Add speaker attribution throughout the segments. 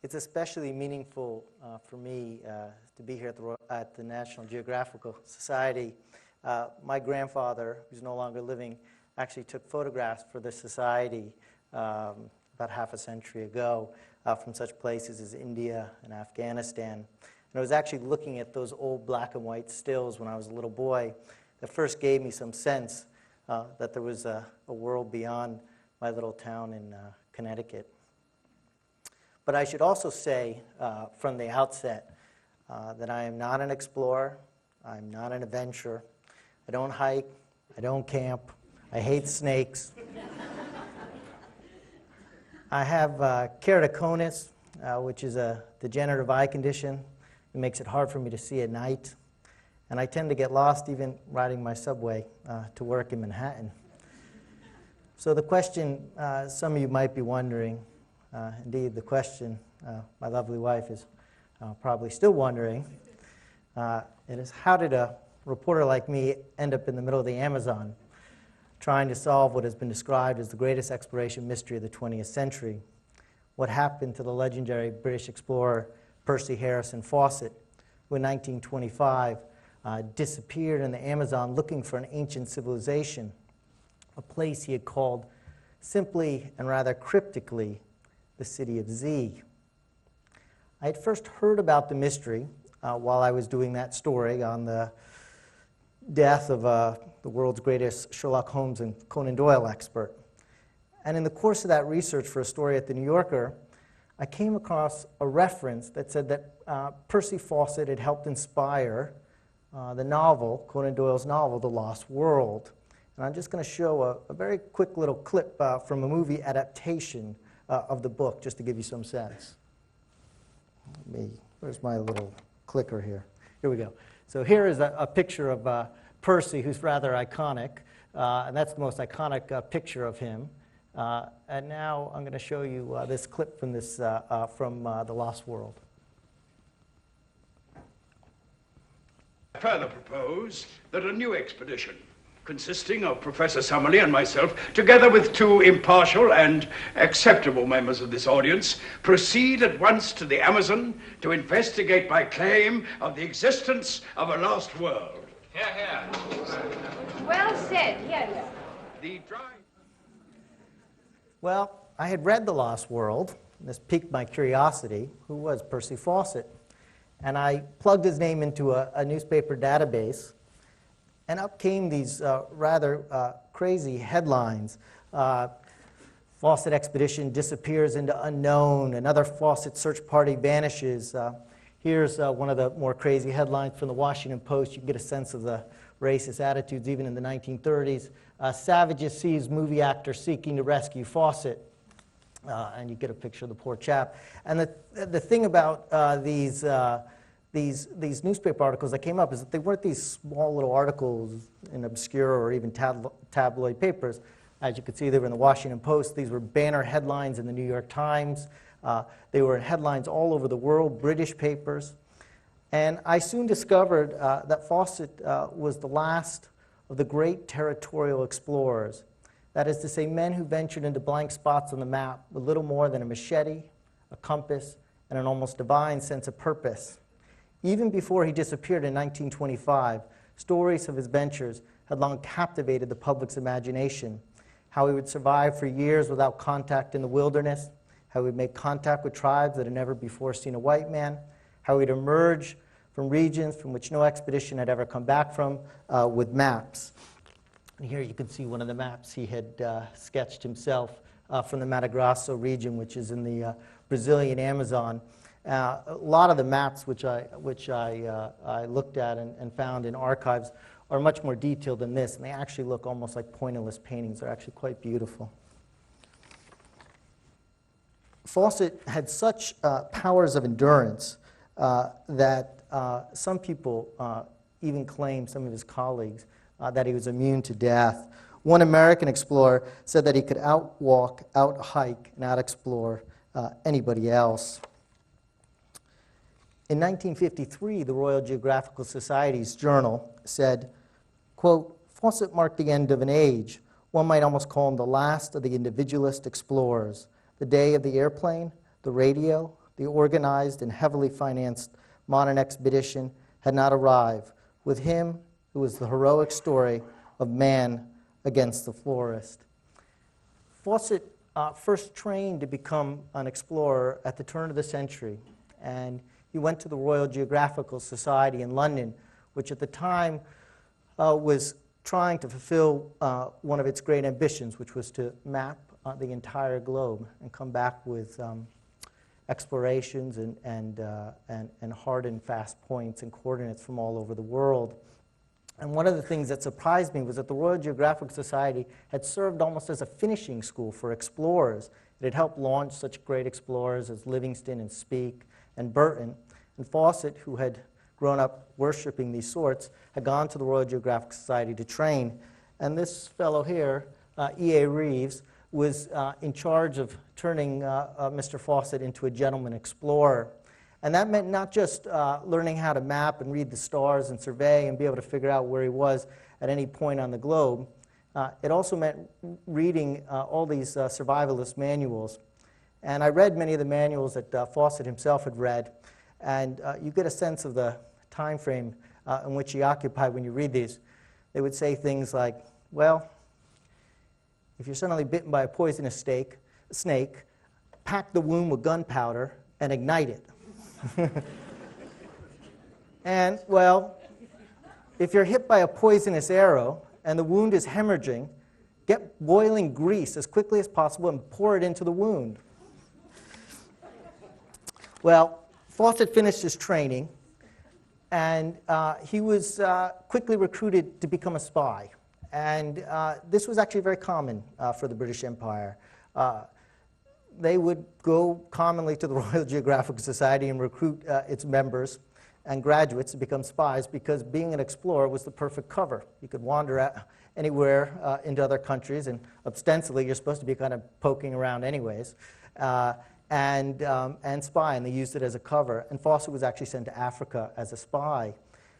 Speaker 1: It's especially meaningful for me to be here at the National Geographical Society. My grandfather, who's no longer living, actually took photographs for the Society about half a century ago from such places as India and Afghanistan. And I was actually looking at those old black and white stills when I was a little boy that first gave me some sense that there was a world beyond my little town in Connecticut. But I should also say from the outset that I am not an explorer, I'm not an adventurer, I don't hike, I don't camp, I hate snakes. I have keratoconus, which is a degenerative eye condition. It makes it hard for me to see at night. And I tend to get lost even riding my subway to work in Manhattan. So the question some of you might be wondering, indeed the question my lovely wife is probably still wondering, it is how did a reporter like me end up in the middle of the Amazon trying to solve what has been described as the greatest exploration mystery of the 20th century? What happened to the legendary British explorer Percy Harrison Fawcett, who in 1925 disappeared in the Amazon looking for an ancient civilization, a place he had called simply and rather cryptically the city of Z. I had first heard about the mystery while I was doing that story on the death of the world's greatest Sherlock Holmes and Conan Doyle expert. And in the course of that research for a story at the New Yorker, I came across a reference that said that Percy Fawcett had helped inspire the novel, Conan Doyle's novel, The Lost World. And I'm just going to show a very quick little clip from a movie adaptation of the book, just to give you some sense. Where's my little clicker here? Here we go. So here is a picture of Percy, who's rather iconic, and that's the most iconic picture of him. And now I'm going to show you this clip from The Lost World.
Speaker 2: I further propose that a new expedition, consisting of Professor Summerlee and myself, together with two impartial and acceptable members of this audience, proceed at once to the Amazon to investigate by claim of the existence of a lost world.
Speaker 3: Hear, hear.
Speaker 4: Well said. Hear, hear.
Speaker 2: The dry...
Speaker 1: Well, I had read The Lost World. This piqued my curiosity. Who was Percy Fawcett? And I plugged his name into a newspaper database, and up came these rather crazy headlines. Fawcett expedition disappears into unknown. Another Fawcett search party vanishes. Here's one of the more crazy headlines from the Washington Post. You can get a sense of the racist attitudes even in the 1930s. Savages seize movie actor seeking to rescue Fawcett. And you get a picture of the poor chap. And the thing about these newspaper articles that came up is that they weren't these small little articles in obscure or even tabloid papers. As you can see, they were in the Washington Post. These were banner headlines in the New York Times. They were in headlines all over the world, British papers. And I soon discovered that Fawcett was the last of the great territorial explorers. That is to say, men who ventured into blank spots on the map with little more than a machete, a compass, and an almost divine sense of purpose. Even before he disappeared in 1925, stories of his ventures had long captivated the public's imagination. How he would survive for years without contact in the wilderness, how he would make contact with tribes that had never before seen a white man, how he'd emerge from regions from which no expedition had ever come back from with maps. And here you can see one of the maps he had sketched himself from the Mato Grosso region, which is in the Brazilian Amazon. A lot of the maps which I looked at and found in archives are much more detailed than this, and they actually look almost like pointillist paintings. They're actually quite beautiful. Fawcett had such powers of endurance that some people even claim, some of his colleagues, that he was immune to death. One American explorer said that he could outwalk, out-hike, and out-explore anybody else. In 1953, the Royal Geographical Society's journal said, quote, Fawcett marked the end of an age. One might almost call him the last of the individualist explorers. The day of the airplane, the radio, the organized and heavily financed modern expedition had not arrived. With him, it was the heroic story of man against the florist. Fawcett first trained to become an explorer at the turn of the century, and he went to the Royal Geographical Society in London, which at the time was trying to fulfill one of its great ambitions, which was to map the entire globe and come back with explorations and hard and fast points and coordinates from all over the world. And one of the things that surprised me was that the Royal Geographical Society had served almost as a finishing school for explorers. It had helped launch such great explorers as Livingstone and Speke and Burton. And Fawcett, who had grown up worshiping these sorts, had gone to the Royal Geographical Society to train. And this fellow here, E.A. Reeves, was in charge of turning Mr. Fawcett into a gentleman explorer. And that meant not just learning how to map and read the stars and survey and be able to figure out where he was at any point on the globe. It also meant reading all these survivalist manuals. And I read many of the manuals that Fawcett himself had read, and you get a sense of the time frame in which he occupied when you read these. They would say things like, well, if you're suddenly bitten by a poisonous snake, pack the wound with gunpowder and ignite it. And, well, if you're hit by a poisonous arrow and the wound is hemorrhaging, get boiling grease as quickly as possible and pour it into the wound. Well, Fawcett finished his training, and he was quickly recruited to become a spy. And this was actually very common for the British Empire. They would go commonly to the Royal Geographical Society and recruit its members and graduates to become spies, because being an explorer was the perfect cover. You could wander anywhere into other countries, and ostensibly you're supposed to be kind of poking around anyways, and spy, and they used it as a cover. And Fawcett was actually sent to Africa as a spy.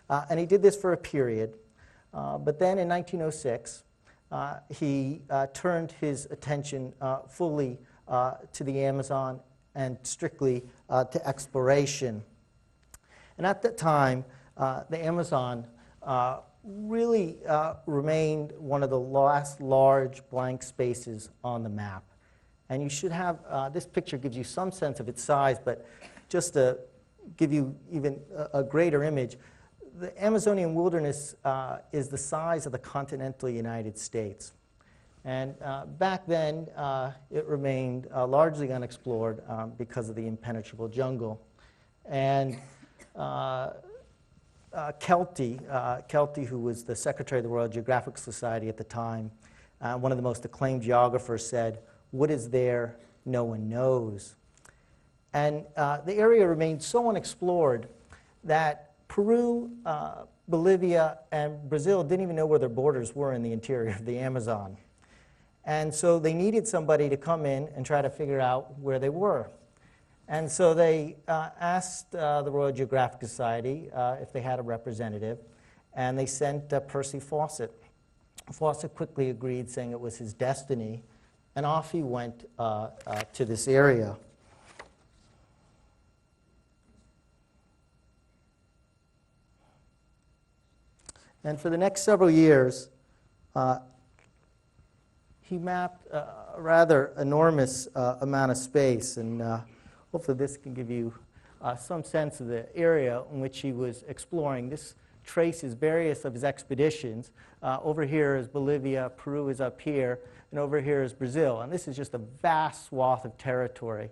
Speaker 1: And he did this for a period. But then in 1906, he turned his attention fully to the Amazon and strictly to exploration. And at that time, the Amazon really remained one of the last large blank spaces on the map. And you should have, this picture gives you some sense of its size, but just to give you even a greater image, the Amazonian wilderness is the size of the continental United States. And back then, it remained largely unexplored because of the impenetrable jungle. And Kelty, who was the secretary of the Royal Geographical Society at the time, one of the most acclaimed geographers, said, "What is there no one knows?" And the area remained so unexplored that Peru, Bolivia, and Brazil didn't even know where their borders were in the interior of the Amazon. And so they needed somebody to come in and try to figure out where they were. And so they asked the Royal Geographical Society if they had a representative, and they sent Percy Fawcett. Fawcett quickly agreed, saying it was his destiny, and off he went to this area. And for the next several years, he mapped a rather enormous amount of space, and hopefully this can give you some sense of the area in which he was exploring. This traces various of his expeditions. Over here is Bolivia, Peru is up here, and over here is Brazil. And this is just a vast swath of territory.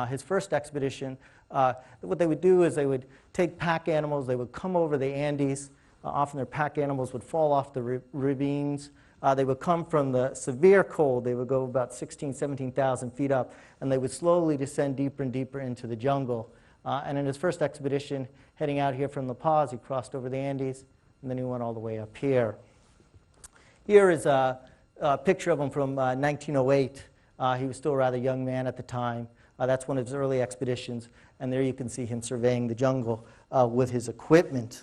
Speaker 1: His first expedition, what they would do is they would take pack animals, they would come over the Andes. Often their pack animals would fall off the ravines. They would come from the severe cold. They would go about 16,000, 17,000 feet up, and they would slowly descend deeper and deeper into the jungle. And in his first expedition, heading out here from La Paz, he crossed over the Andes, and then he went all the way up here. Here is a picture of him from 1908. He was still a rather young man at the time. That's one of his early expeditions, and there you can see him surveying the jungle with his equipment.